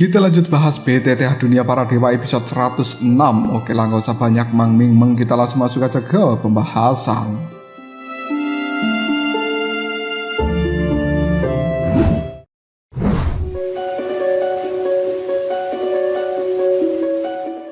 Kita lanjut bahas BTTH Dunia Para Dewa episode 106. Oke lah, gak usah banyak meng kita langsung masuk aja ke pembahasan.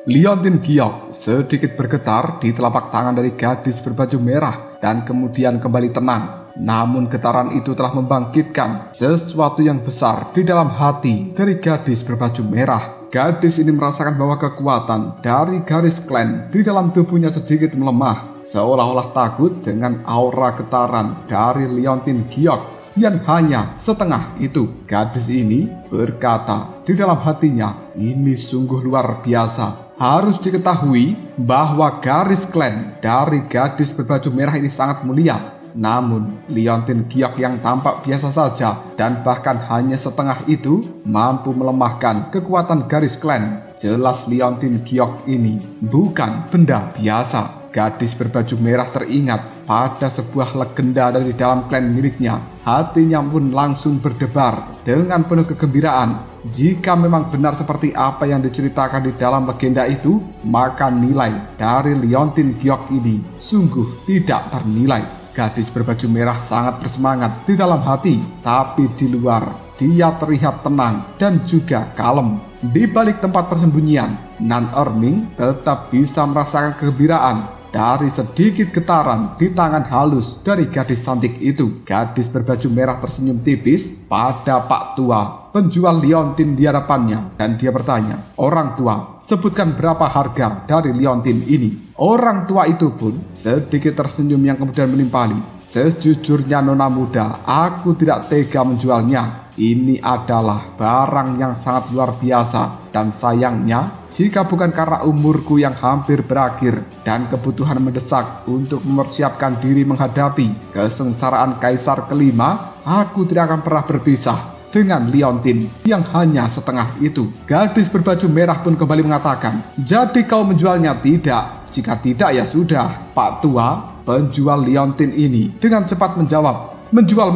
Liontin Giok sedikit bergetar di telapak tangan dari gadis berbaju merah dan kemudian kembali tenang. Namun getaran itu telah membangkitkan sesuatu yang besar di dalam hati dari gadis berbaju merah. Gadis ini merasakan bahwa kekuatan dari garis klan di dalam tubuhnya sedikit melemah, seolah-olah takut dengan aura getaran dari Liontin Giok yang hanya setengah itu. Gadis ini berkata di dalam hatinya, ini sungguh luar biasa. Harus diketahui bahwa garis klan dari gadis berbaju merah ini sangat mulia. Namun Liontin Giok yang tampak biasa saja dan bahkan hanya setengah itu mampu melemahkan kekuatan garis klan. Jelas Liontin Giok ini bukan benda biasa. Gadis berbaju merah teringat pada sebuah legenda dari dalam klan miliknya. Hatinya pun langsung berdebar dengan penuh kegembiraan. Jika memang benar seperti apa yang diceritakan di dalam legenda itu, maka nilai dari Liontin Giok ini sungguh tidak ternilai. Gadis berbaju merah sangat bersemangat di dalam hati, tapi di luar dia terlihat tenang dan juga kalem. Di balik tempat persembunyian, Nan Erming tetap bisa merasakan kegembiraan dari sedikit getaran di tangan halus dari gadis cantik itu. Gadis berbaju merah tersenyum tipis pada Pak Tua, penjual liontin di hadapannya, dan dia bertanya, "Orang tua, sebutkan berapa harga dari liontin ini?" Orang tua itu pun sedikit tersenyum yang kemudian menimpali, "Sejujurnya nona muda, aku tidak tega menjualnya. Ini adalah barang yang sangat luar biasa dan sayangnya jika bukan karena umurku yang hampir berakhir dan kebutuhan mendesak untuk mempersiapkan diri menghadapi kesengsaraan Kaisar kelima, aku tidak akan pernah berpisah dengan liontin yang hanya setengah itu." Gadis berbaju merah pun kembali mengatakan, "Jadi kau menjualnya?" "Tidak. Jika tidak ya sudah." Pak Tua, penjual liontin ini dengan cepat menjawab, Menjual.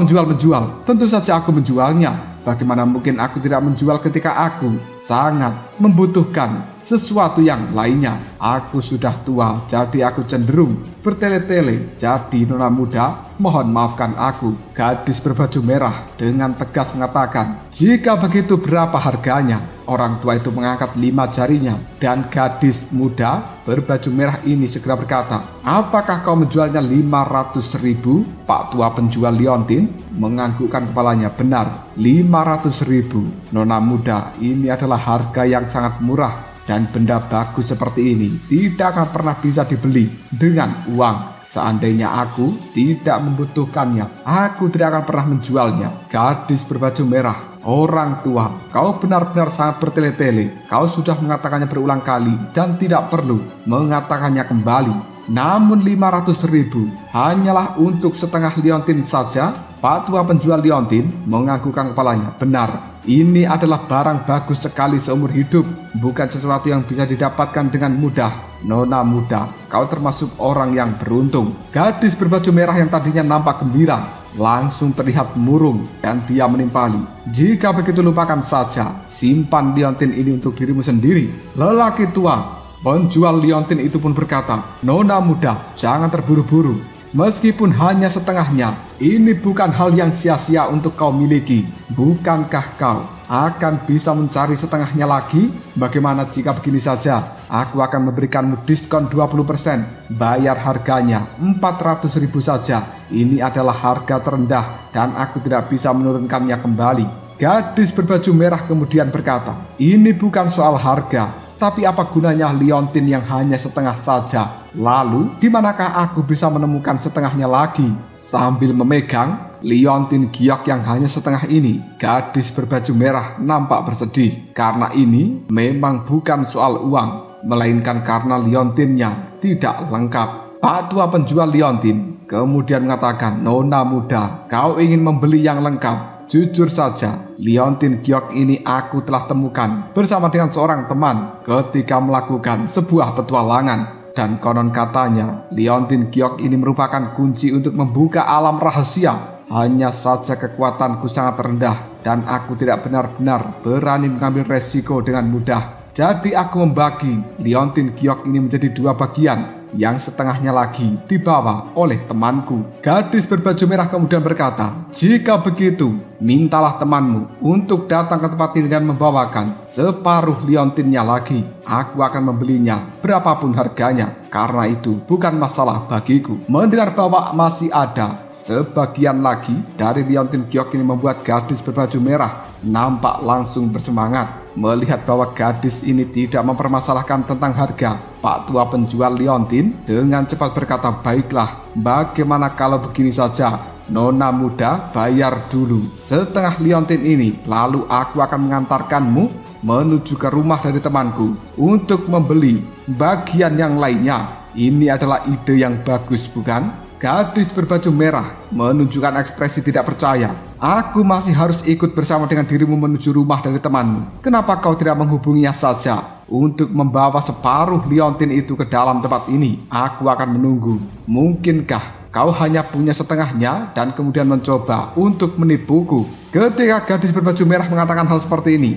Tentu saja aku menjualnya. Bagaimana mungkin aku tidak menjual ketika aku sangat membutuhkan sesuatu yang lainnya. Aku sudah tua, jadi aku cenderung bertele-tele. Jadi nona muda, mohon maafkan aku." Gadis berbaju merah dengan tegas mengatakan, "Jika begitu berapa harganya?" Orang tua itu mengangkat 5 jarinya dan gadis muda berbaju merah ini segera berkata, "Apakah kau menjualnya 500.000? Pak Tua penjual liontin menganggukkan kepalanya. "Benar, 500.000. Nona muda, ini adalah harga yang sangat murah dan benda bagus seperti ini tidak akan pernah bisa dibeli dengan uang. Seandainya aku tidak membutuhkannya, aku tidak akan pernah menjualnya." Gadis berbaju merah, "Orang tua, kau benar-benar sangat bertele-tele. Kau sudah mengatakannya berulang kali dan tidak perlu mengatakannya kembali. Namun 500.000 hanyalah untuk setengah liontin saja?" Pak Tua penjual liontin menganggukkan kepalanya. "Benar, ini adalah barang bagus sekali seumur hidup, bukan sesuatu yang bisa didapatkan dengan mudah. Nona muda, kau termasuk orang yang beruntung." Gadis berbaju merah yang tadinya nampak gembira langsung terlihat murung dan dia menimpali, "Jika begitu lupakan saja, simpan liontin ini untuk dirimu sendiri." Lelaki tua, penjual liontin itu pun berkata, "Nona muda, jangan terburu-buru. Meskipun hanya setengahnya, ini bukan hal yang sia-sia untuk kau miliki. Bukankah kau akan bisa mencari setengahnya lagi? Bagaimana jika begini saja? Aku akan memberikanmu diskon 20%. Bayar harganya 400.000 saja. Ini adalah harga terendah dan aku tidak bisa menurunkannya kembali." Gadis berbaju merah kemudian berkata, "Ini bukan soal harga, tapi apa gunanya liontin yang hanya setengah saja? Lalu di manakah aku bisa menemukan setengahnya lagi?" Sambil memegang liontin Giok yang hanya setengah ini, gadis berbaju merah nampak bersedih. Karena ini memang bukan soal uang, melainkan karena liontinnya tidak lengkap. Pak Tua penjual liontin kemudian mengatakan, "Nona muda, kau ingin membeli yang lengkap? Jujur saja, liontin Giok ini aku telah temukan bersama dengan seorang teman ketika melakukan sebuah petualangan. Dan konon katanya, liontin Giok ini merupakan kunci untuk membuka alam rahasia. Hanya saja kekuatanku sangat rendah dan aku tidak benar-benar berani mengambil resiko dengan mudah. Jadi aku membagi liontin giok ini menjadi 2 bagian, yang setengahnya lagi dibawa oleh temanku. Gadis berbaju merah kemudian berkata, "Jika begitu, mintalah temanmu untuk datang ke tempat ini dan membawakan separuh liontinnya lagi. Aku akan membelinya berapapun harganya, karena itu bukan masalah bagiku." Mendengar bahwa masih ada sebagian lagi dari liontin giok ini membuat gadis berbaju merah nampak langsung bersemangat. Melihat bahwa gadis ini tidak mempermasalahkan tentang harga, Pak Tua penjual liontin dengan cepat berkata, "Baiklah, bagaimana kalau begini saja? Nona muda bayar dulu setengah liontin ini, lalu aku akan mengantarkanmu menuju ke rumah dari temanku untuk membeli bagian yang lainnya." Ini adalah ide yang bagus, bukan? Gadis berbaju merah menunjukkan ekspresi tidak percaya. "Aku masih harus ikut bersama dengan dirimu menuju rumah dari temanmu. Kenapa kau tidak menghubunginya saja untuk membawa separuh liontin itu ke dalam tempat ini? Aku akan menunggu. Mungkinkah kau hanya punya setengahnya dan kemudian mencoba untuk menipuku?" Ketika gadis berbaju merah mengatakan hal seperti ini,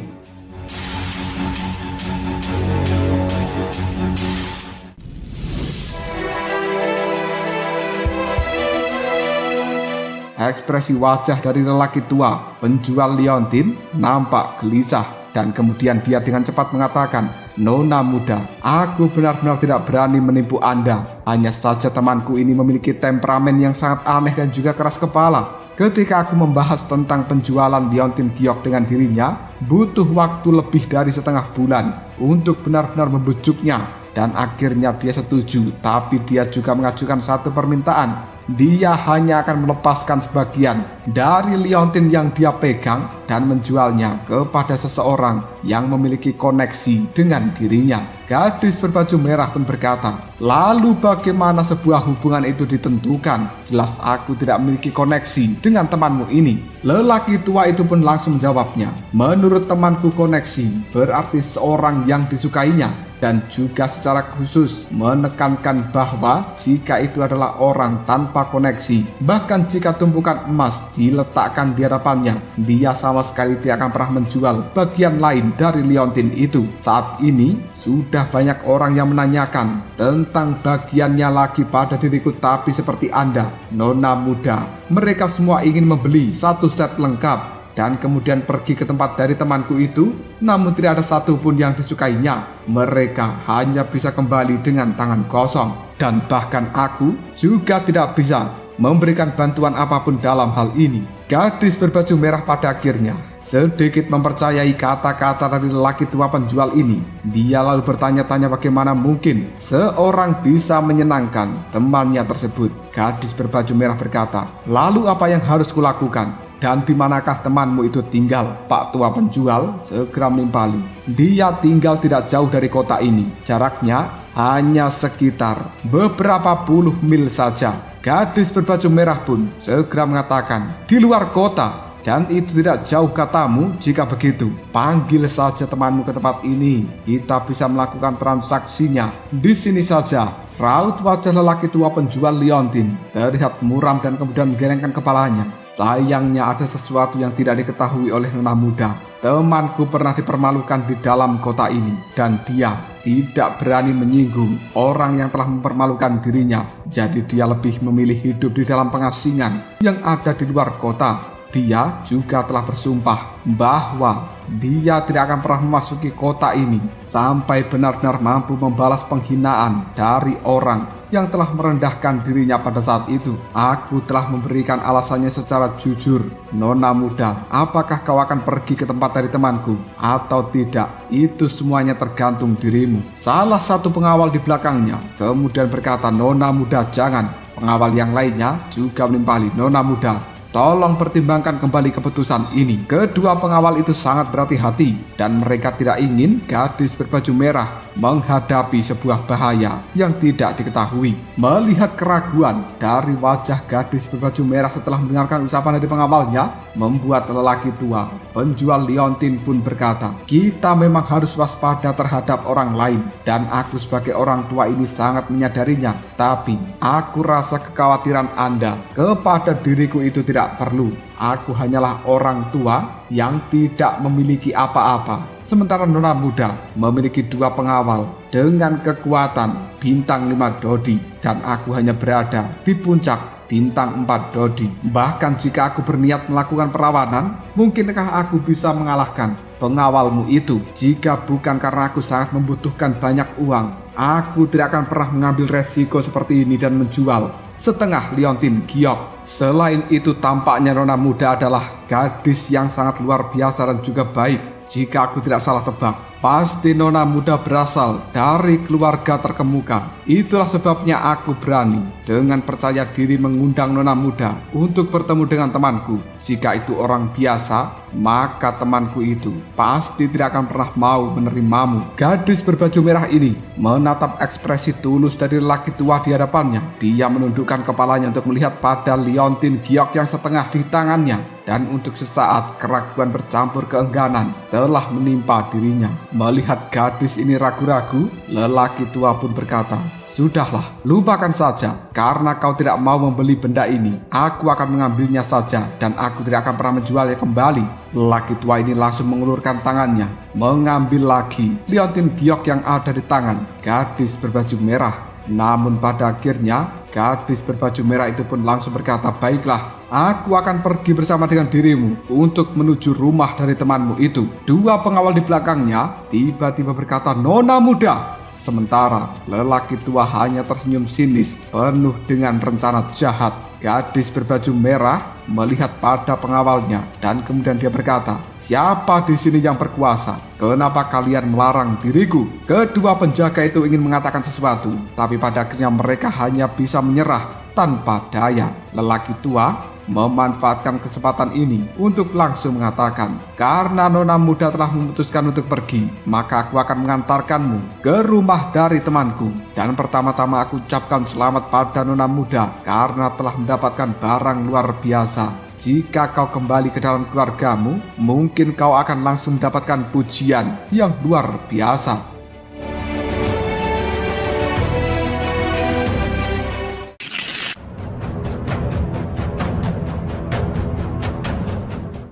ekspresi wajah dari lelaki tua penjual liontin nampak gelisah dan kemudian dia dengan cepat mengatakan, "Nona muda, aku benar-benar tidak berani menipu Anda. Hanya saja temanku ini memiliki temperamen yang sangat aneh dan juga keras kepala. Ketika aku membahas tentang penjualan liontin giok dengan dirinya, butuh waktu lebih dari setengah bulan untuk benar-benar membujuknya. Dan akhirnya dia setuju, tapi dia juga mengajukan satu permintaan. Dia hanya akan melepaskan sebagian dari liontin yang dia pegang dan menjualnya kepada seseorang yang memiliki koneksi dengan dirinya." Gadis berbaju merah pun berkata, "Lalu bagaimana sebuah hubungan itu ditentukan? Jelas aku tidak memiliki koneksi dengan temanmu ini." Lelaki tua itu pun langsung menjawabnya, "Menurut temanku, koneksi berarti seorang yang disukainya, dan juga secara khusus menekankan bahwa jika itu adalah orang tanpa koneksi, bahkan jika tumpukan emas diletakkan di hadapannya, dia sama sekali tidak akan pernah menjual bagian lain dari liontin itu. Saat ini sudah banyak orang yang menanyakan tentang bagiannya lagi pada diriku, tapi seperti Anda, Nona muda, mereka semua ingin membeli satu set lengkap dan kemudian pergi ke tempat dari temanku itu, namun tidak ada satupun yang disukainya. Mereka hanya bisa kembali dengan tangan kosong, dan bahkan aku juga tidak bisa memberikan bantuan apapun dalam hal ini." Gadis berbaju merah pada akhirnya sedikit mempercayai kata-kata dari lelaki tua penjual ini. Dia lalu bertanya-tanya bagaimana mungkin seorang bisa menyenangkan temannya tersebut. Gadis berbaju merah berkata, "Lalu apa yang harus kulakukan? Dan di manakah temanmu itu tinggal?" Pak tua penjual segera menimpali. "Dia tinggal tidak jauh dari kota ini. Jaraknya hanya sekitar beberapa puluh mil saja." Gadis berbaju merah pun segera mengatakan, "Di luar kota, dan itu tidak jauh katamu. Jika begitu, panggil saja temanmu ke tempat ini. Kita bisa melakukan transaksinya di sini saja." Raut wajah lelaki tua penjual liontin terlihat muram dan kemudian menggelengkan kepalanya. Sayangnya ada sesuatu yang tidak diketahui oleh nona muda. Temanku pernah dipermalukan di dalam kota ini, dan dia tidak berani menyinggung orang yang telah mempermalukan dirinya. Jadi dia lebih memilih hidup di dalam pengasingan yang ada di luar kota. Dia juga telah bersumpah bahwa dia tidak akan pernah memasuki kota ini sampai benar-benar mampu membalas penghinaan dari orang yang telah merendahkan dirinya pada saat itu. Aku telah memberikan alasannya secara jujur. Nona muda, apakah kau akan pergi ke tempat dari temanku atau tidak? Itu semuanya tergantung dirimu." Salah satu pengawal di belakangnya kemudian berkata, "Nona muda, jangan." Pengawal yang lainnya juga menimpali, "Nona muda, tolong pertimbangkan kembali keputusan ini." Kedua pengawal itu sangat berhati-hati dan mereka tidak ingin gadis berbaju merah menghadapi sebuah bahaya yang tidak diketahui. Melihat keraguan dari wajah gadis berbaju merah setelah mendengarkan ucapan dari pengawalnya, membuat lelaki tua penjual liontin pun berkata, "Kita memang harus waspada terhadap orang lain, dan aku sebagai orang tua ini sangat menyadarinya. Tapi aku rasa kekhawatiran Anda kepada diriku itu tidak tidak perlu. Aku hanyalah orang tua yang tidak memiliki apa-apa. Sementara Nona muda memiliki 2 pengawal dengan kekuatan bintang 5 Dodi. Dan aku hanya berada di puncak bintang 4 Dodi. Bahkan jika aku berniat melakukan perlawanan, mungkinkah aku bisa mengalahkan pengawalmu itu? Jika bukan karena aku sangat membutuhkan banyak uang, aku tidak akan pernah mengambil resiko seperti ini dan menjual setengah liontin giok. Selain itu, tampaknya Nona muda adalah gadis yang sangat luar biasa dan juga baik. Jika aku tidak salah tebak, pasti Nona muda berasal dari keluarga terkemuka. Itulah sebabnya aku berani dengan percaya diri mengundang Nona muda untuk bertemu dengan temanku. Jika itu orang biasa, maka temanku itu pasti tidak akan pernah mau menerimamu. Gadis berbaju merah ini menatap ekspresi tulus dari lelaki tua di hadapannya. Dia menundukkan kepalanya untuk melihat pada liontin giok yang setengah di tangannya. Dan untuk sesaat keraguan bercampur keengganan telah menimpa dirinya. Melihat gadis ini ragu-ragu, lelaki tua pun berkata, "Sudahlah, lupakan saja. Karena kau tidak mau membeli benda ini, aku akan mengambilnya saja dan aku tidak akan pernah menjualnya kembali." Lelaki tua ini langsung mengulurkan tangannya, mengambil lagi liontin giok yang ada di tangan gadis berbaju merah. Namun pada akhirnya, gadis berbaju merah itu pun langsung berkata, "Baiklah, aku akan pergi bersama dengan dirimu untuk menuju rumah dari temanmu itu." 2 pengawal di belakangnya tiba-tiba berkata, "Nona muda." Sementara lelaki tua hanya tersenyum sinis, penuh dengan rencana jahat. Gadis berbaju merah melihat pada pengawalnya dan kemudian dia berkata, "Siapa di sini yang berkuasa? Kenapa kalian melarang diriku?" Kedua penjaga itu ingin mengatakan sesuatu, tapi pada akhirnya mereka hanya bisa menyerah tanpa daya. Lelaki tua memanfaatkan kesempatan ini untuk langsung mengatakan, "Karena Nona muda telah memutuskan untuk pergi, maka aku akan mengantarkanmu ke rumah dari temanku. Dan pertama-tama aku ucapkan selamat pada Nona muda karena telah mendapatkan barang luar biasa. Jika kau kembali ke dalam keluargamu, mungkin kau akan langsung mendapatkan pujian yang luar biasa."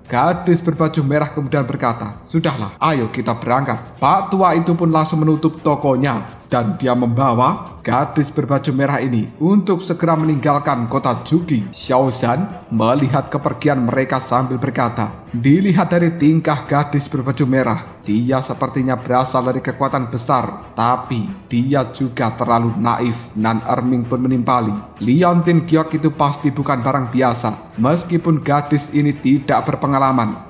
Gadis berbaju merah kemudian berkata, "Sudahlah, ayo kita berangkat." Pak tua itu pun langsung menutup tokonya dan dia membawa gadis berbaju merah ini untuk segera meninggalkan kota Jugi. Xiaozan melihat kepergian mereka sambil berkata, "Dilihat dari tingkah gadis berbaju merah, dia sepertinya berasal dari kekuatan besar, tapi dia juga terlalu naif." Nan Erming pun menimpali, "Liontin giok itu pasti bukan barang biasa. Meskipun gadis ini tidak berpengalaman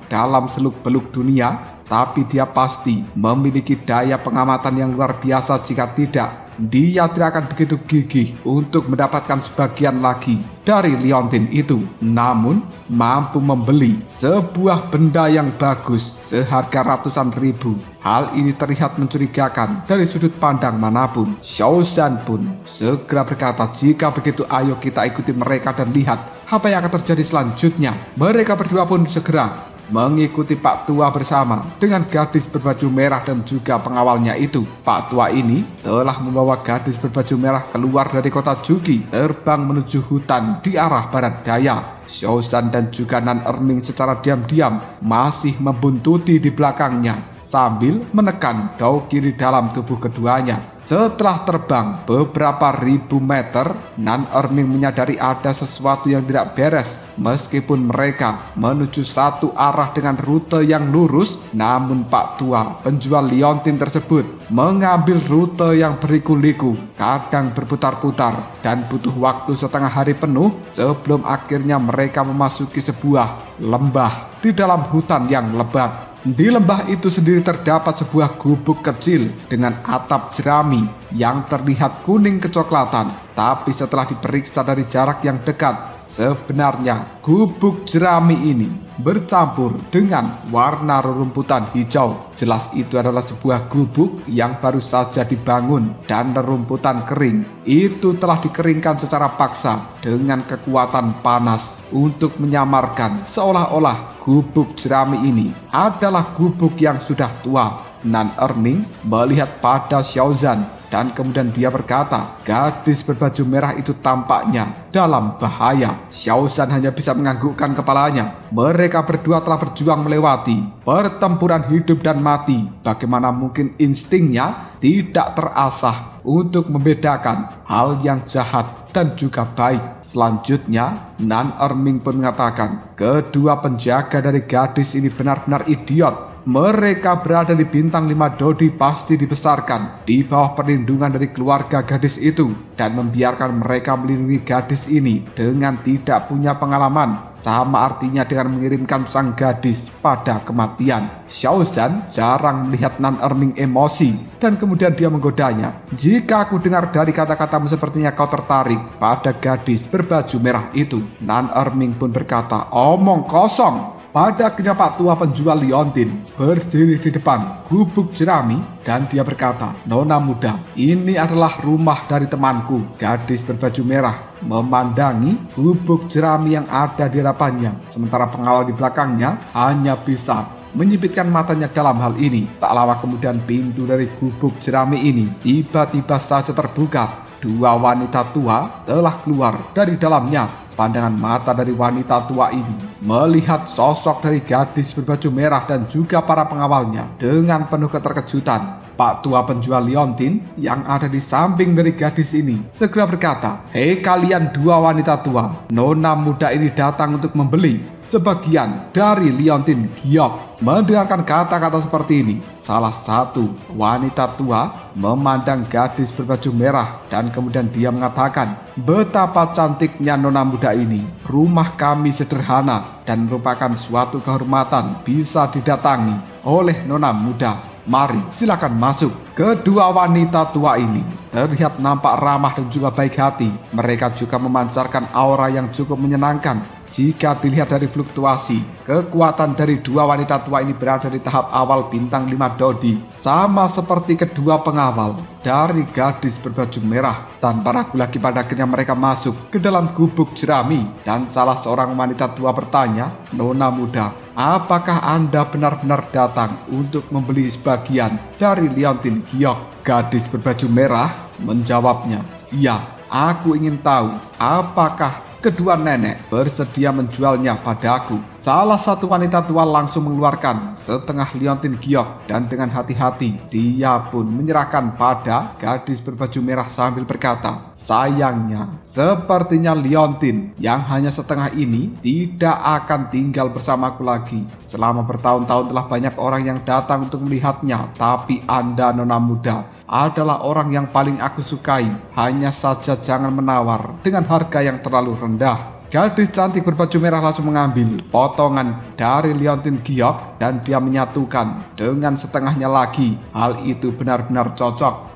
dalam seluk-beluk dunia, tapi dia pasti memiliki daya pengamatan yang luar biasa. Jika tidak, dia tidak akan begitu gigih untuk mendapatkan sebagian lagi dari liontin itu, namun mampu membeli sebuah benda yang bagus seharga ratusan ribu. Hal ini terlihat mencurigakan dari sudut pandang manapun." Xiaozan pun segera berkata, "Jika begitu, ayo kita ikuti mereka dan lihat apa yang akan terjadi selanjutnya." Mereka berdua pun segera mengikuti Pak tua bersama dengan gadis berbaju merah dan juga pengawalnya itu. Pak tua ini telah membawa gadis berbaju merah keluar dari kota Jugi, terbang menuju hutan di arah barat daya. Xiaozan dan juga Nan Erming secara diam-diam masih membuntuti di belakangnya sambil menekan Daoki di dalam tubuh keduanya. Setelah terbang beberapa ribu meter, Nan Erming menyadari ada sesuatu yang tidak beres. Meskipun mereka menuju satu arah dengan rute yang lurus, namun Pak tua penjual liontin tersebut mengambil rute yang berliku-liku, kadang berputar-putar, dan butuh waktu setengah hari penuh sebelum akhirnya mereka memasuki sebuah lembah di dalam hutan yang lebat. Di lembah itu sendiri terdapat sebuah gubuk kecil dengan atap jerami yang terlihat kuning kecoklatan. Tapi setelah diperiksa dari jarak yang dekat, sebenarnya gubuk jerami ini bercampur dengan warna rerumputan hijau. Jelas itu adalah sebuah gubuk yang baru saja dibangun dan rerumputan kering itu telah dikeringkan secara paksa dengan kekuatan panas untuk menyamarkan seolah-olah gubuk jerami ini adalah gubuk yang sudah tua. Nan Erming melihat pada Xiaozan dan kemudian dia berkata, gadis berbaju merah itu tampaknya dalam bahaya. Xiao Zhan hanya bisa menganggukkan kepalanya. Mereka berdua telah berjuang melewati pertempuran hidup dan mati. Bagaimana mungkin instingnya tidak terasah untuk membedakan hal yang jahat dan juga baik. Selanjutnya, Nan Erming pun mengatakan, kedua penjaga dari gadis ini benar-benar idiot. Mereka berada di bintang 5 Dodi pasti dibesarkan di bawah perlindungan dari keluarga gadis itu dan membiarkan mereka melindungi gadis ini dengan tidak punya pengalaman. Sama artinya dengan mengirimkan sang gadis pada kematian. Xiao Zhan jarang melihat Nan Erming emosi dan kemudian dia menggodanya. Jika aku dengar dari kata-katamu sepertinya kau tertarik pada gadis berbaju merah itu. Nan Erming pun berkata, omong kosong. Pada akhirnya Pak Tua penjual liontin berdiri di depan gubuk jerami dan dia berkata, Nona muda, ini adalah rumah dari temanku. Gadis berbaju merah memandangi gubuk jerami yang ada di hadapannya, sementara pengawal di belakangnya hanya bisa menyipitkan matanya dalam hal ini. Tak lama kemudian pintu dari gubuk jerami ini tiba-tiba saja terbuka. Dua wanita tua telah keluar dari dalamnya. Pandangan mata dari wanita tua ini melihat sosok dari gadis berbaju merah dan juga para pengawalnya dengan penuh keterkejutan. Pak Tua penjual liontin yang ada di samping dari gadis ini segera berkata, hei kalian dua wanita tua, nona muda ini datang untuk membeli sebagian dari liontin giok. Mendengarkan kata-kata seperti ini, salah satu wanita tua memandang gadis berbaju merah dan kemudian dia mengatakan, betapa cantiknya nona muda ini. Rumah kami sederhana dan merupakan suatu kehormatan bisa didatangi oleh nona muda. Mari silakan masuk. Kedua wanita tua ini terlihat nampak ramah dan juga baik hati. Mereka juga memancarkan aura yang cukup menyenangkan. Jika dilihat dari fluktuasi, kekuatan dari dua wanita tua ini berada di tahap awal bintang 5 Dodi. Sama seperti kedua pengawal dari gadis berbaju merah. Tanpa ragu lagi pada akhirnya mereka masuk ke dalam gubuk jerami. Dan salah seorang wanita tua bertanya, Nona muda, apakah Anda benar-benar datang untuk membeli sebagian dari liontin giok? Gadis berbaju merah menjawabnya, iya, aku ingin tahu apakah kedua nenek bersedia menjualnya padaku. Salah satu wanita tua langsung mengeluarkan setengah liontin giok dan dengan hati-hati dia pun menyerahkan pada gadis berbaju merah sambil berkata, sayangnya sepertinya liontin yang hanya setengah ini tidak akan tinggal bersamaku lagi. Selama bertahun-tahun telah banyak orang yang datang untuk melihatnya, tapi Anda nona muda adalah orang yang paling aku sukai. Hanya saja jangan menawar dengan harga yang terlalu rendah. Gadis cantik berbaju merah langsung mengambil potongan dari liontin giok dan dia menyatukan dengan setengahnya lagi. Hal itu benar-benar cocok.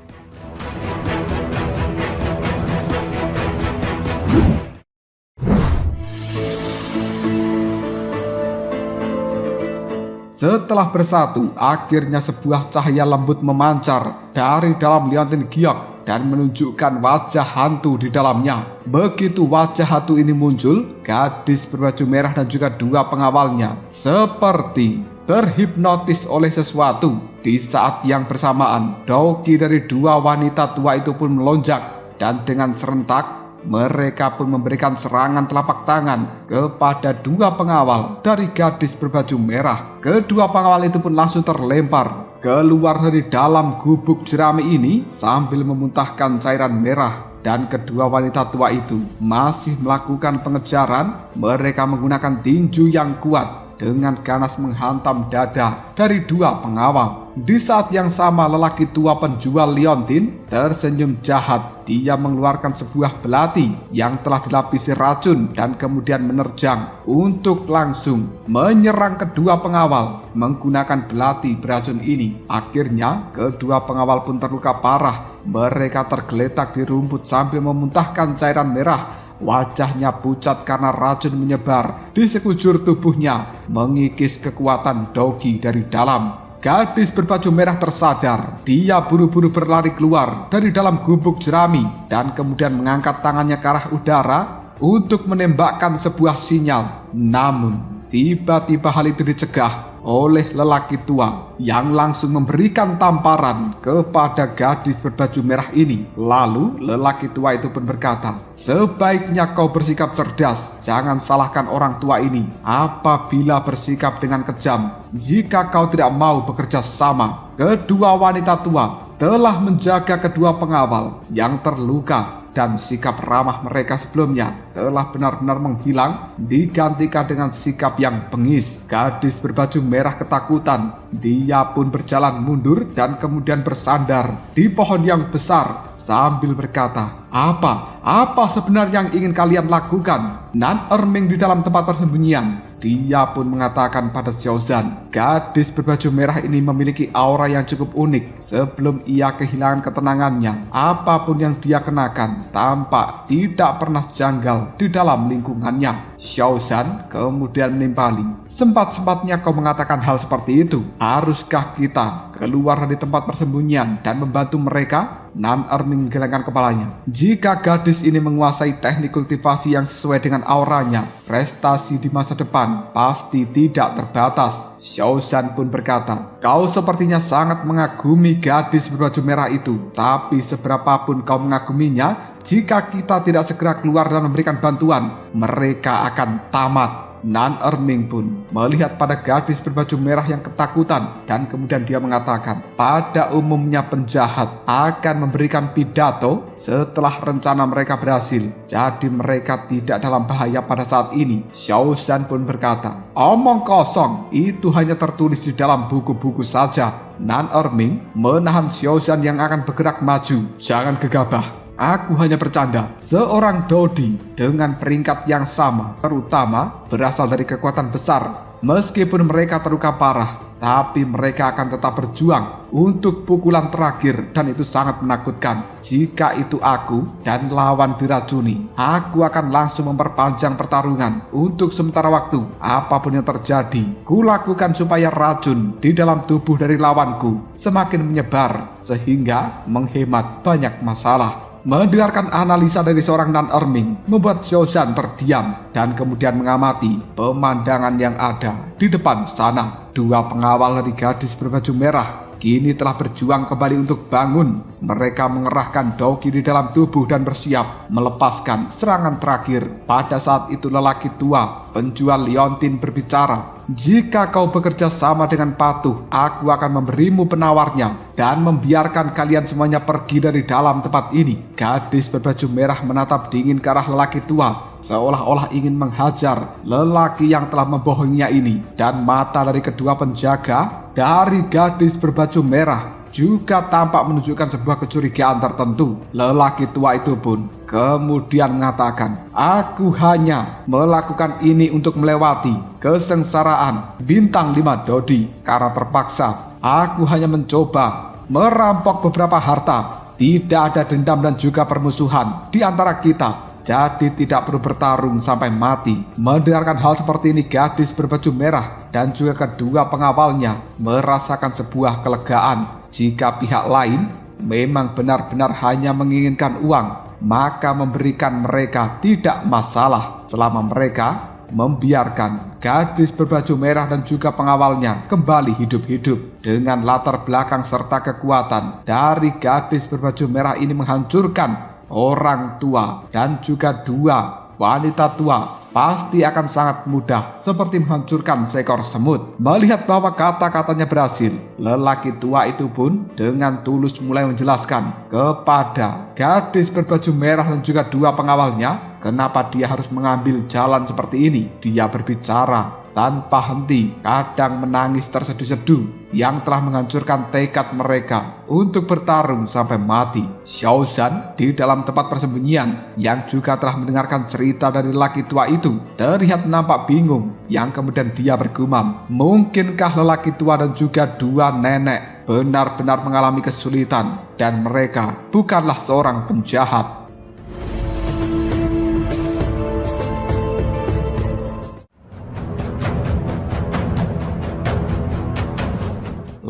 Setelah bersatu, akhirnya sebuah cahaya lembut memancar dari dalam liontin giok dan menunjukkan wajah hantu di dalamnya. Begitu wajah hantu ini muncul, gadis berbaju merah dan juga dua pengawalnya seperti terhipnotis oleh sesuatu. Di saat yang bersamaan, doki dari dua wanita tua itu pun melonjak dan dengan serentak mereka pun memberikan serangan telapak tangan kepada dua pengawal dari gadis berbaju merah. Kedua pengawal itu pun langsung terlempar keluar dari dalam gubuk jerami ini sambil memuntahkan cairan merah. Dan kedua wanita tua itu masih melakukan pengejaran. Mereka menggunakan tinju yang kuat dengan ganas menghantam dada dari dua pengawal. Di saat yang sama, lelaki tua penjual liontin tersenyum jahat. Dia mengeluarkan sebuah belati yang telah dilapisi racun dan kemudian menerjang untuk langsung menyerang kedua pengawal menggunakan belati beracun ini. Akhirnya kedua pengawal pun terluka parah. Mereka tergeletak di rumput sambil memuntahkan cairan merah. Wajahnya pucat karena racun menyebar di sekujur tubuhnya, mengikis kekuatan dogi dari dalam. Gadis berbaju merah tersadar. Dia buru-buru berlari keluar dari dalam gubuk jerami dan kemudian mengangkat tangannya ke arah udara untuk menembakkan sebuah sinyal. Namun Tiba-tiba hal itu dicegah oleh lelaki tua yang langsung memberikan tamparan kepada gadis berbaju merah ini. Lalu lelaki tua itu pun berkata, "Sebaiknya kau bersikap cerdas, jangan salahkan orang tua ini apabila bersikap dengan kejam. Jika kau tidak mau bekerja sama." Kedua wanita tua telah menjaga kedua pengawal yang terluka, dan sikap ramah mereka sebelumnya telah benar-benar menghilang, digantikan dengan sikap yang bengis. Gadis berbaju merah ketakutan. Dia pun berjalan mundur dan kemudian bersandar di pohon yang besar sambil berkata, Apa sebenarnya yang ingin kalian lakukan?" Nan Erming di dalam tempat persembunyian, dia pun mengatakan pada Xiaozan, gadis berbaju merah ini memiliki aura yang cukup unik. Sebelum ia kehilangan ketenangannya, apapun yang dia kenakan tampak tidak pernah janggal di dalam lingkungannya. Xiaozan kemudian menimpali, "Sempat-sempatnya kau mengatakan hal seperti itu. Haruskah kita keluar dari tempat persembunyian dan membantu mereka?" Nan Erming menggelengkan kepalanya. Jika gadis ini menguasai teknik kultivasi yang sesuai dengan auranya, prestasi di masa depan pasti tidak terbatas. Xiaozan pun berkata, "Kau sepertinya sangat mengagumi gadis berbaju merah itu. Tapi seberapapun kau mengaguminya, jika kita tidak segera keluar dan memberikan bantuan, mereka akan tamat." Nan Erming pun melihat pada gadis berbaju merah yang ketakutan, dan kemudian dia mengatakan, pada umumnya penjahat akan memberikan pidato setelah rencana mereka berhasil. Jadi mereka tidak dalam bahaya pada saat ini. Xiaozan pun berkata, "Omong kosong, itu hanya tertulis di dalam buku-buku saja." Nan Erming menahan Xiaozan yang akan bergerak maju. "Jangan gegabah. Aku hanya bercanda." Seorang Dodi dengan peringkat yang sama, terutama berasal dari kekuatan besar. Meskipun mereka terluka parah, tapi mereka akan tetap berjuang untuk pukulan terakhir, dan itu sangat menakutkan. Jika itu aku dan lawan diracuni, aku akan langsung memperpanjang pertarungan untuk sementara waktu. Apapun yang terjadi, kulakukan supaya racun di dalam tubuh dari lawanku semakin menyebar sehingga menghemat banyak masalah. Mendengarkan analisa dari seorang Nan Erming membuat Xiaozan terdiam dan kemudian mengamati pemandangan yang ada di depan sana. Dua pengawal dari gadis berbaju merah kini telah berjuang kembali untuk bangun. Mereka mengerahkan Doqi di dalam tubuh dan bersiap melepaskan serangan terakhir. Pada saat itu lelaki tua, penjual liontin, berbicara, "Jika kau bekerja sama dengan patuh, aku akan memberimu penawarnya dan membiarkan kalian semuanya pergi dari dalam tempat ini." Gadis berbaju merah menatap dingin ke arah lelaki tua, seolah-olah ingin menghajar lelaki yang telah membohonginya ini. Dan mata dari kedua penjaga dari gadis berbaju merah juga tampak menunjukkan sebuah kecurigaan tertentu. Lelaki tua itu pun kemudian mengatakan, "Aku hanya melakukan ini untuk melewati kesengsaraan bintang 5 Dodi. Karena terpaksa, aku hanya mencoba merampok beberapa harta. Tidak ada dendam dan juga permusuhan di antara kita. Jadi tidak perlu bertarung sampai mati." Mendengarkan hal seperti ini, gadis berbaju merah dan juga kedua pengawalnya merasakan sebuah kelegaan. Jika pihak lain memang benar-benar hanya menginginkan uang, maka memberikan mereka tidak masalah selama mereka membiarkan gadis berbaju merah dan juga pengawalnya kembali hidup-hidup. Dengan latar belakang serta kekuatan dari gadis berbaju merah ini menghancurkan orang tua dan juga dua wanita tua, pasti akan sangat mudah seperti menghancurkan seekor semut. Melihat bahwa kata-katanya berhasil, lelaki tua itu pun dengan tulus mulai menjelaskan kepada gadis berbaju merah dan juga dua pengawalnya kenapa dia harus mengambil jalan seperti ini. Dia berbicara tanpa henti, kadang menangis terseduh-seduh, yang telah menghancurkan tekad mereka untuk bertarung sampai mati. Xiaozan di dalam tempat persembunyian yang juga telah mendengarkan cerita dari lelaki tua itu terlihat nampak bingung, yang kemudian dia bergumam, mungkinkah lelaki tua dan juga dua nenek benar-benar mengalami kesulitan dan mereka bukanlah seorang penjahat.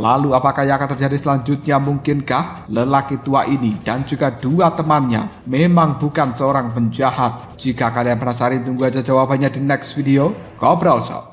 Lalu apakah yang akan terjadi selanjutnya? Mungkinkah lelaki tua ini dan juga dua temannya memang bukan seorang penjahat? Jika kalian penasaran, tunggu aja jawabannya di next video. Ngobrol Shop.